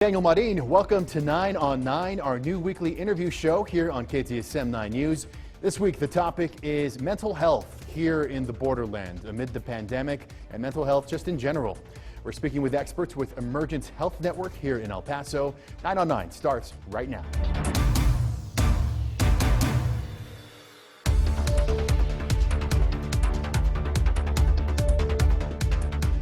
Daniel Marin, welcome to 9 on 9, our new weekly interview show here on KTSM 9 News. This week, the topic is mental health here in the Borderland amid the pandemic and mental health just in general. We're speaking with experts with Emergence Health Network here in El Paso. 9 on 9 starts right now.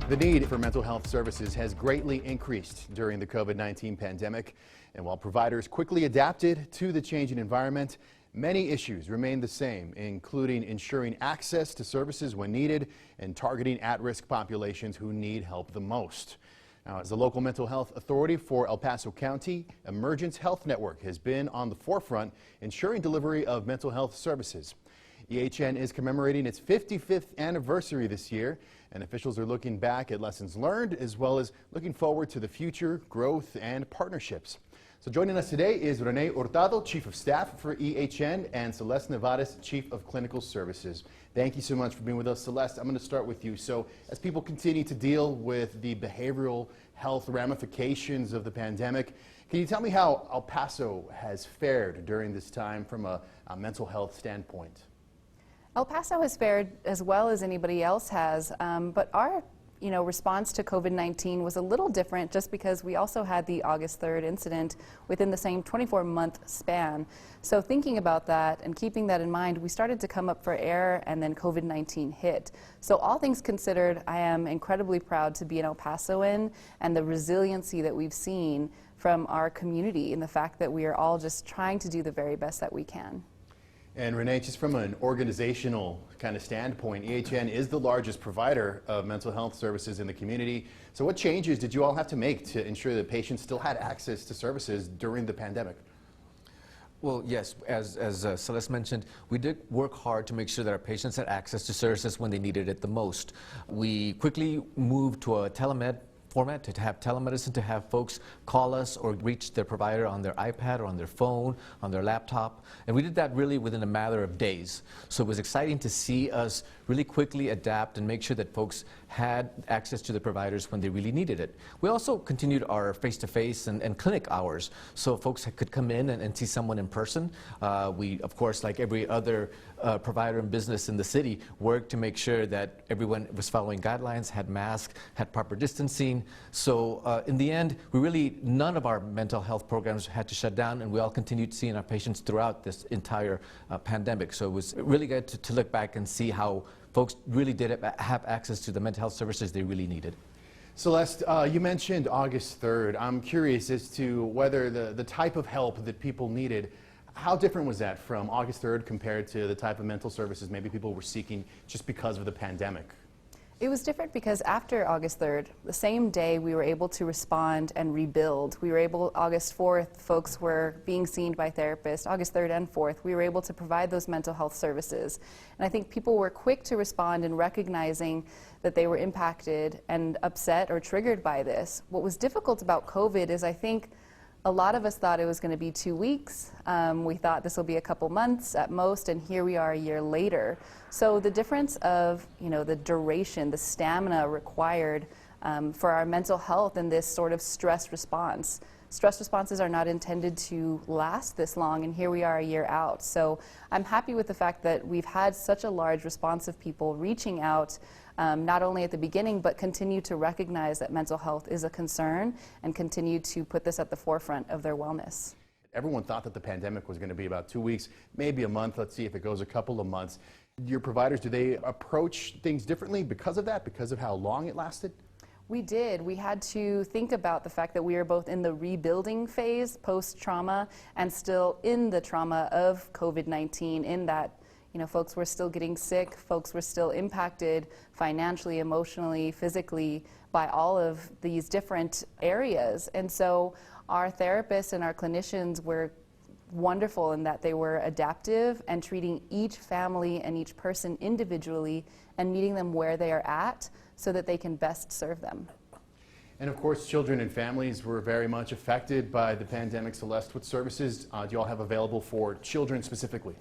The need for mental health services has greatly increased during the COVID-19 pandemic, and while providers quickly adapted to the changing environment, many issues remain the same, including ensuring access to services when needed and targeting at-risk populations who need help the most. Now, as the local mental health authority for El Paso County, Emergence Health Network has been on the forefront ensuring delivery of mental health services. EHN is commemorating its 55th anniversary this year, and officials are looking back at lessons learned as well as looking forward to the future growth and partnerships. So joining us today is Rene Hurtado, Chief of Staff for EHN, and Celeste Nevares, Chief of Clinical Services. Thank you so much for being with us. Celeste, I'm going to start with you. So as people continue to deal with the behavioral health ramifications of the pandemic, can you tell me how El Paso has fared during this time from a mental health standpoint? El Paso has fared as well as anybody else has, but our response to COVID-19 was a little different just because we also had the August 3rd incident within the same 24-month span. So thinking about that and keeping that in mind, we started to come up for air and then COVID-19 hit. So all things considered, I am incredibly proud to be an El Pasoan and the resiliency that we've seen from our community and the fact that we are all just trying to do the very best that we can. And Rene, just from an organizational kind of standpoint, EHN is the largest provider of mental health services in the community. So what changes did you all have to make to ensure that patients still had access to services during the pandemic? Well, yes, as Celeste mentioned, we did work hard to make sure that our patients had access to services when they needed it the most. We quickly moved to a telemed format, to have telemedicine, to have folks call us or reach their provider on their iPad or on their phone, on their laptop. And we did that really within a matter of days. So it was exciting to see us really quickly adapt and make sure that folks had access to the providers when they really needed it. We also continued our face-to-face and clinic hours, so folks could come in and see someone in person. We, of course, like every other provider and business in the city, worked to make sure that everyone was following guidelines, had masks, had proper distancing. So in the end, none of our mental health programs had to shut down, and we all continued seeing our patients throughout this entire pandemic. So it was really good to look back and see how folks really did have access to the mental health services they really needed. Celeste, you mentioned August 3rd. I'm curious as to whether the type of help that people needed, how different was that from August 3rd compared to the type of mental services maybe people were seeking just because of the pandemic? It was different because after August 3rd, the same day we were able to respond and rebuild. We were able, August 4th, folks were being seen by therapists. August 3rd and 4th, we were able to provide those mental health services. And I think people were quick to respond in recognizing that they were impacted and upset or triggered by this. What was difficult about COVID is I think a lot of us thought it was going to be 2 weeks. We thought this will be a couple months at most, and here we are a year later. So the difference of the duration, the stamina required for our mental health and this sort of stress response. Stress responses are not intended to last this long, and here we are a year out. So I'm happy with the fact that we've had such a large response of people reaching out, not only at the beginning, but continue to recognize that mental health is a concern and continue to put this at the forefront of their wellness. Everyone thought that the pandemic was going to be about 2 weeks, maybe a month. Let's see if it goes a couple of months. Your providers, do they approach things differently because of that, because of how long it lasted? We did. We had to think about the fact that we are both in the rebuilding phase, post-trauma, and still in the trauma of COVID-19, in that folks were still getting sick, folks were still impacted financially, emotionally, physically by all of these different areas. And so our therapists and our clinicians were wonderful in that they were adaptive and treating each family and each person individually and meeting them where they are at so that they can best serve them. And of course, children and families were very much affected by the pandemic. Celeste, what services do you all have available for children specifically?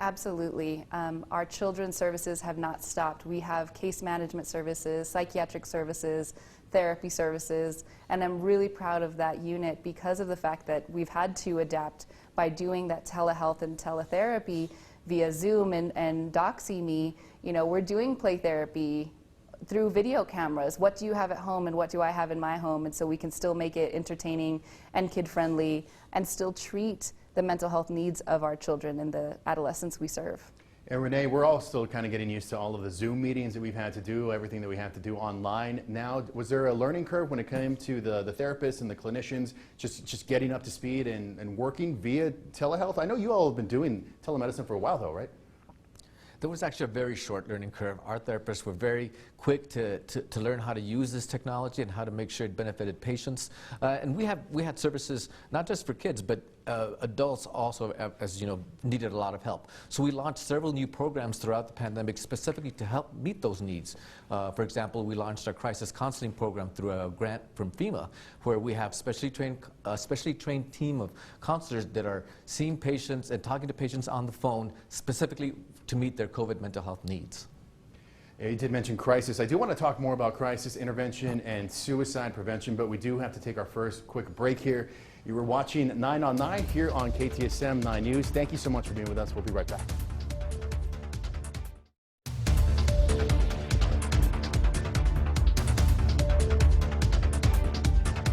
Absolutely. Our children's services have not stopped. We have case management services, psychiatric services, therapy services, and I'm really proud of that unit because of the fact that we've had to adapt by doing that telehealth and teletherapy via Zoom and DoxyMe. You know, we're doing play therapy through video cameras. What do you have at home and what do I have in my home? And so we can still make it entertaining and kid-friendly and still treat the mental health needs of our children and the adolescents we serve. And Renee, we're all still kind of getting used to all of the Zoom meetings that we've had to do, everything that we have to do online. Now, was there a learning curve when it came to the therapists and the clinicians just getting up to speed and working via telehealth? I know you all have been doing telemedicine for a while though, right? There was actually a very short learning curve. Our therapists were very quick to learn how to use this technology and how to make sure it benefited patients. And we had services not just for kids, but adults also, as you know, needed a lot of help. So we launched several new programs throughout the pandemic specifically to help meet those needs. For example, we launched our crisis counseling program through a grant from FEMA, where we have specially trained team of counselors that are seeing patients and talking to patients on the phone specifically to meet their COVID mental health needs. Yeah, you did mention crisis. I do want to talk more about crisis intervention and suicide prevention, but we do have to take our first quick break here. You were watching 9 on 9 here on KTSM 9 News. Thank you so much for being with us. We'll be right back.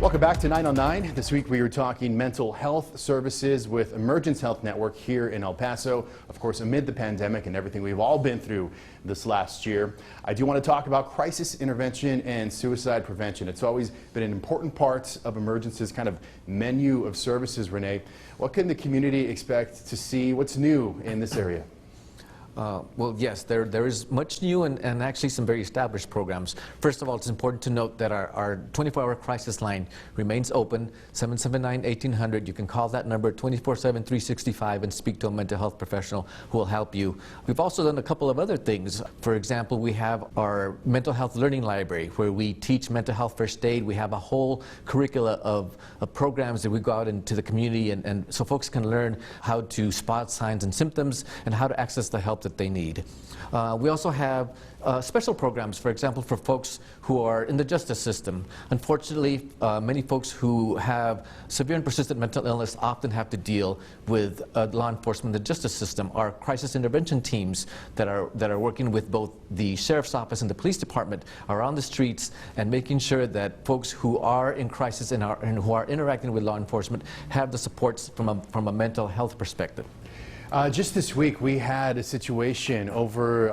Welcome back to 9 on 9. This week we are talking mental health services with Emergence Health Network here in El Paso. Of course, amid the pandemic and everything we've all been through this last year. I do want to talk about crisis intervention and suicide prevention. It's always been an important part of Emergence's kind of menu of services, Renee. What can the community expect to see? What's new in this area? Well, yes, there is much new and actually some very established programs. First of all, it's important to note that our 24-hour crisis line remains open, 779-1800. You can call that number 24/7, 365 and speak to a mental health professional who will help you. We've also done a couple of other things. For example, we have our mental health learning library where we teach mental health first aid. We have a whole curricula of programs that we go out into the community and so folks can learn how to spot signs and symptoms and how to access the help that they need. We also have special programs, for example, for folks who are in the justice system. Unfortunately, many folks who have severe and persistent mental illness often have to deal with law enforcement and the justice system. Our crisis intervention teams that are working with both the sheriff's office and the police department are on the streets and making sure that folks who are in crisis and who are interacting with law enforcement have the supports from a mental health perspective. Just this week, we had a situation over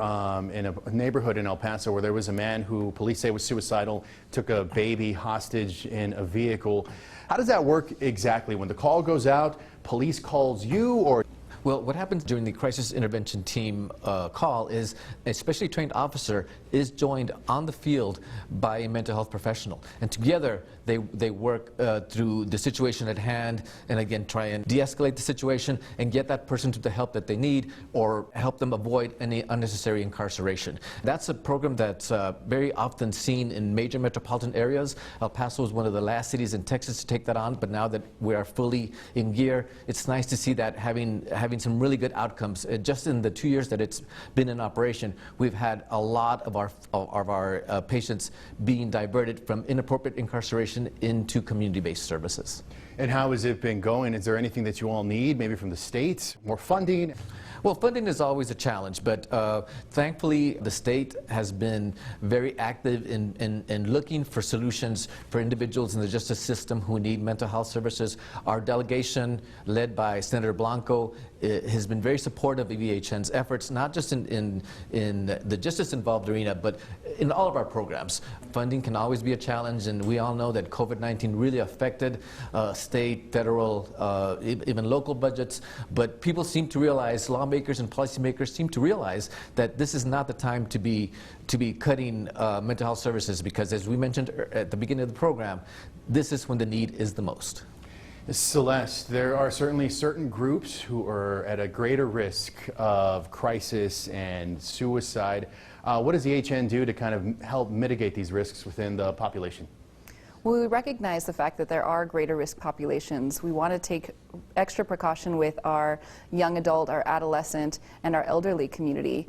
in a neighborhood in El Paso where there was a man who police say was suicidal, took a baby hostage in a vehicle. How does that work exactly? When the call goes out, police calls you, or? Well, what happens during the crisis intervention team call is a specially trained officer is joined on the field by a mental health professional. And together, they work through the situation at hand and again try and de-escalate the situation and get that person to the help that they need or help them avoid any unnecessary incarceration. That's a program that's very often seen in major metropolitan areas. El Paso is one of the last cities in Texas to take that on, but now that we are fully in gear, it's nice to see that having some really good outcomes. Just in the 2 years that it's been in operation, we've had a lot of our patients being diverted from inappropriate incarceration into community-based services. And how has it been going? Is there anything that you all need, maybe from the state, more funding? Well, funding is always a challenge, but thankfully the state has been very active in looking for solutions for individuals in the justice system who need mental health services. Our delegation, led by Senator Blanco, has been very supportive of EVHN's efforts, not just in the justice-involved arena, but in all of our programs. Funding can always be a challenge, and we all know that COVID-19 really affected state, federal, even local budgets, but people seem to realize, lawmakers and policymakers seem to realize that this is not the time to be cutting mental health services, because as we mentioned at the beginning of the program, this is when the need is the most. Celeste, there are certainly certain groups who are at a greater risk of crisis and suicide. What does the HN do to kind of help mitigate these risks within the population? Well, we recognize the fact that there are greater risk populations. We want to take extra precaution with our young adult, our adolescent, and our elderly community.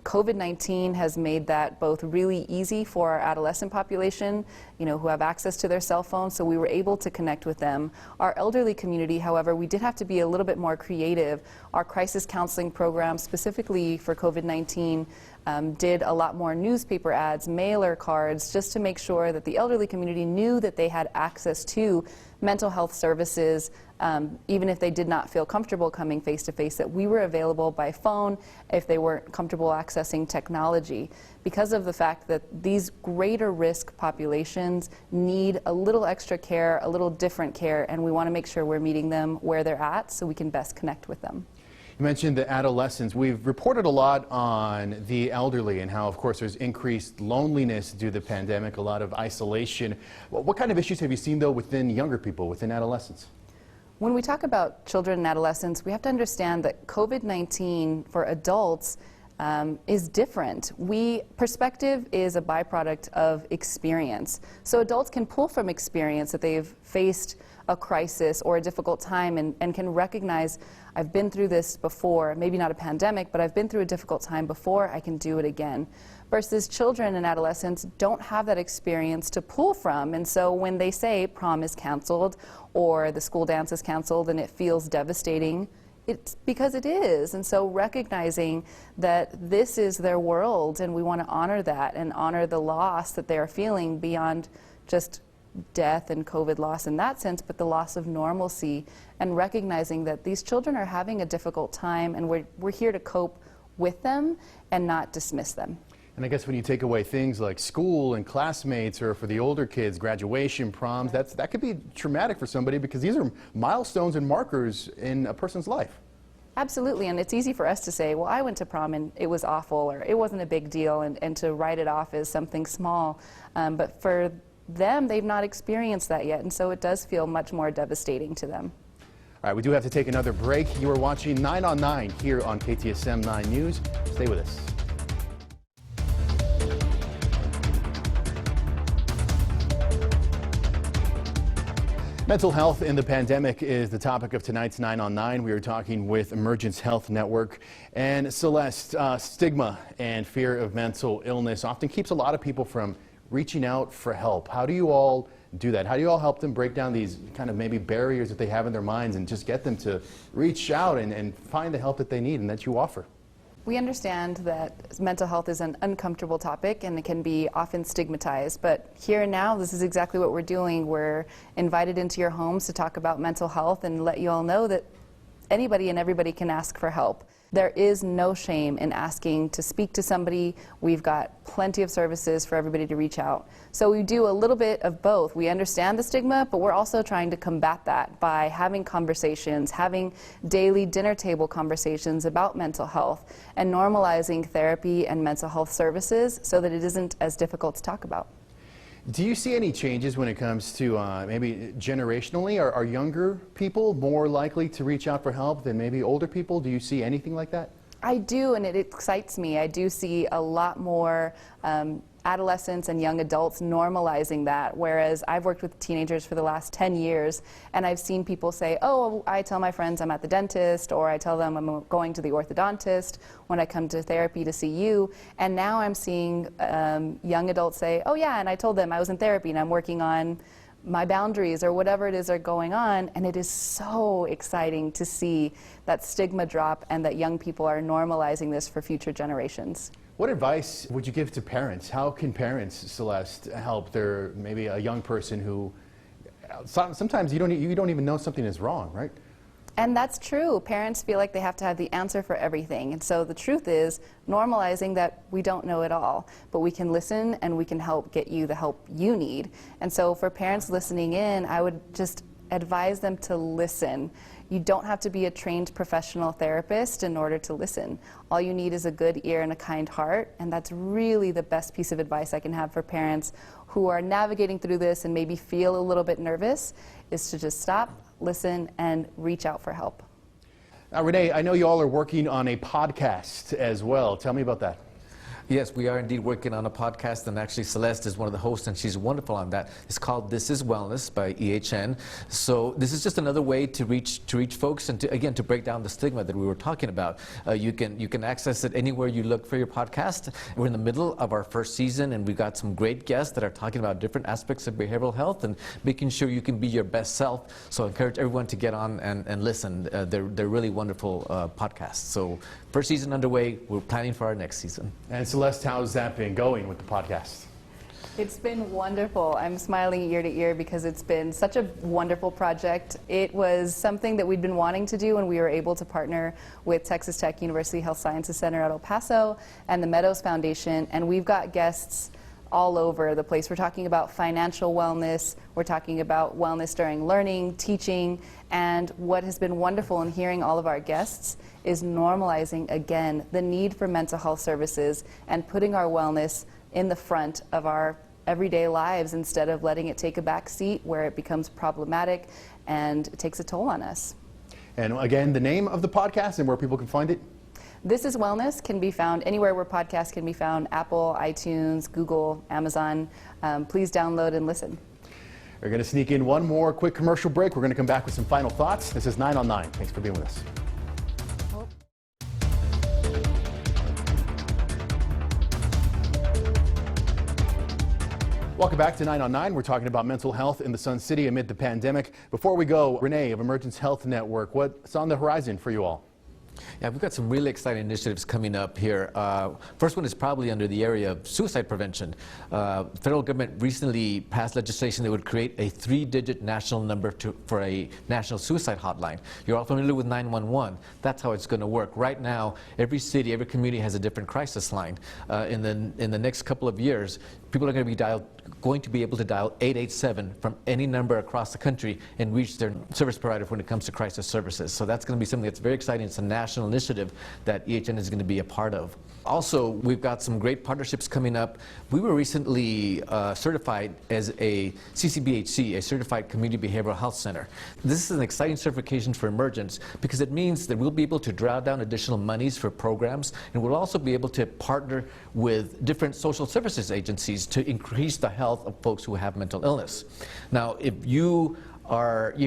COVID-19 has made that both really easy for our adolescent population, who have access to their cell phones, so we were able to connect with them. Our elderly community, however, we did have to be a little bit more creative. Our crisis counseling program, specifically for COVID-19, did a lot more newspaper ads, mailer cards, just to make sure that the elderly community knew that they had access to mental health services, even if they did not feel comfortable coming face-to-face, that we were available by phone if they weren't comfortable accessing technology. Because of the fact that these greater risk populations need a little extra care, a little different care, and we want to make sure we're meeting them where they're at so we can best connect with them. You mentioned the adolescents. We've reported a lot on the elderly and how, of course, there's increased loneliness due to the pandemic, a lot of isolation. What kind of issues have you seen, though, within younger people, within adolescents? When we talk about children and adolescents, we have to understand that COVID-19 for adults is different. Perspective is a byproduct of experience. So adults can pull from experience that they've faced a crisis or a difficult time and can recognize, I've been through this before, maybe not a pandemic, but I've been through a difficult time before, I can do it again. Versus children and adolescents don't have that experience to pull from, and so when they say prom is canceled or the school dance is canceled and it feels devastating, it's because it is. And so recognizing that this is their world and we want to honor that and honor the loss that they are feeling beyond just death and COVID loss in that sense, but the loss of normalcy, and recognizing that these children are having a difficult time and we're here to cope with them and not dismiss them. And I guess when you take away things like school and classmates, or for the older kids, graduation, proms, that could be traumatic for somebody, because these are milestones and markers in a person's life. Absolutely, and it's easy for us to say, well, I went to prom and it was awful, or it wasn't a big deal, and to write it off as something small. But for them, they've not experienced that yet, and so it does feel much more devastating to them. All right, we do have to take another break. You are watching 9 on 9 here on KTSM 9 News. Stay with us. Mental health in the pandemic is the topic of tonight's 9 on 9. We are talking with Emergence Health Network. And Celeste, stigma and fear of mental illness often keeps a lot of people from reaching out for help. How do you all do that? How do you all help them break down these kind of maybe barriers that they have in their minds and just get them to reach out and find the help that they need and that you offer? We understand that mental health is an uncomfortable topic and it can be often stigmatized, but here and now this is exactly what we're doing. We're invited into your homes to talk about mental health and let you all know that anybody and everybody can ask for help. There is no shame in asking to speak to somebody. We've got plenty of services for everybody to reach out. So we do a little bit of both. We understand the stigma, but we're also trying to combat that by having conversations, having daily dinner table conversations about mental health, and normalizing therapy and mental health services so that it isn't as difficult to talk about. Do you see any changes when it comes to maybe generationally? Are younger people more likely to reach out for help than maybe older people? Do you see anything like that? I do, and it excites me. I do see a lot more adolescents and young adults normalizing that, whereas I've worked with teenagers for the last 10 years, and I've seen people say, oh, I tell my friends I'm at the dentist, or I tell them I'm going to the orthodontist when I come to therapy to see you, and now I'm seeing young adults say, oh yeah, and I told them I was in therapy and I'm working on my boundaries or whatever it is are going on, and it is so exciting to see that stigma drop and that young people are normalizing this for future generations. What advice would you give to parents? How can parents, Celeste, help maybe a young person who sometimes you don't even know something is wrong, right? And that's true. Parents feel like they have to have the answer for everything. And so the truth is normalizing that we don't know it all, but we can listen and we can help get you the help you need. And so for parents listening in, I would just advise them to listen. You don't have to be a trained professional therapist in order to listen. All you need is a good ear and a kind heart, and that's really the best piece of advice I can have for parents who are navigating through this and maybe feel a little bit nervous, is to just stop, listen, and reach out for help. Now, Renee, I know you all are working on a podcast as well. Tell me about that. Yes, we are indeed working on a podcast, and actually Celeste is one of the hosts, and she's wonderful on that. It's called This Is Wellness by EHN. So this is just another way to reach folks, and to break down the stigma that we were talking about. You can access it anywhere you look for your podcast. We're in the middle of our first season, and we've got some great guests that are talking about different aspects of behavioral health and making sure you can be your best self. So I encourage everyone to get on and listen. They're really wonderful podcasts. So first season underway. We're planning for our next season. And Celeste, how's that been going with the podcast? It's been wonderful. I'm smiling ear to ear because it's been such a wonderful project. It was something that we'd been wanting to do, and we were able to partner with Texas Tech University Health Sciences Center at El Paso and the Meadows Foundation, and we've got guests all over the place. We're talking about financial wellness, we're talking about wellness during learning, teaching, and what has been wonderful in hearing all of our guests is normalizing again the need for mental health services and putting our wellness in the front of our everyday lives instead of letting it take a back seat where it becomes problematic and it takes a toll on us. And again, the name of the podcast and where people can find it? This Is Wellness can be found anywhere where podcasts can be found: Apple, iTunes, Google, Amazon. Please download and listen. We're going to sneak in one more quick commercial break. We're going to come back with some final thoughts. This is 9 on 9. Thanks for being with us. Welcome back to 9 on 9. We're talking about mental health in the Sun City amid the pandemic. Before we go, Renee of Emergence Health Network, what's on the horizon for you all? Yeah, we've got some really exciting initiatives coming up here. First one is probably under the area of suicide prevention. The federal government recently passed legislation that would create a 3-digit national number for a national suicide hotline. You're all familiar with 911. That's how it's going to work. Right now, every city, every community has a different crisis line. In the next couple of years, people are going to be able to dial 887 from any number across the country and reach their service provider when it comes to crisis services. So that's going to be something that's very exciting. It's a national initiative that EHN is going to be a part of. Also, we've got some great partnerships coming up. We were recently certified as a CCBHC, a Certified Community Behavioral Health Center. This is an exciting certification for Emergence because it means that we'll be able to draw down additional monies for programs, and we'll also be able to partner with different social services agencies to increase the health of folks who have mental illness. Now, if you've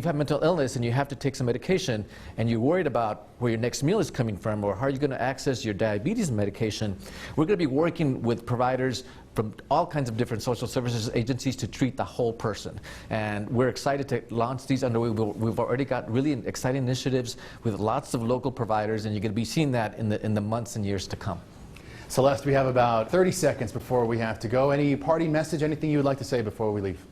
had mental illness and you have to take some medication and you're worried about where your next meal is coming from or how you're going to access your diabetes medication, we're going to be working with providers from all kinds of different social services agencies to treat the whole person. And we're excited to launch these underway. We've already got really exciting initiatives with lots of local providers, and you're going to be seeing that in the months and years to come. Celeste, we have about 30 seconds before we have to go. Any parting message, anything you would like to say before we leave?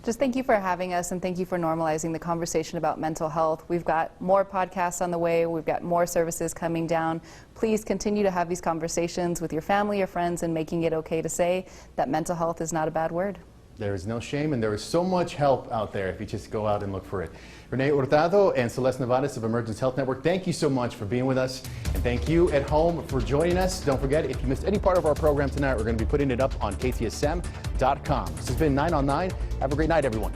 Just thank you for having us, and thank you for normalizing the conversation about mental health. We've got more podcasts on the way. We've got more services coming down. Please continue to have these conversations with your family or friends and making it okay to say that mental health is not a bad word. There is no shame, and there is so much help out there if you just go out and look for it. Renee Hurtado and Celeste Nevares of Emergence Health Network, thank you so much for being with us. And thank you at home for joining us. Don't forget, if you missed any part of our program tonight, we're going to be putting it up on KTSM.com. This has been 9 on 9. Have a great night, everyone.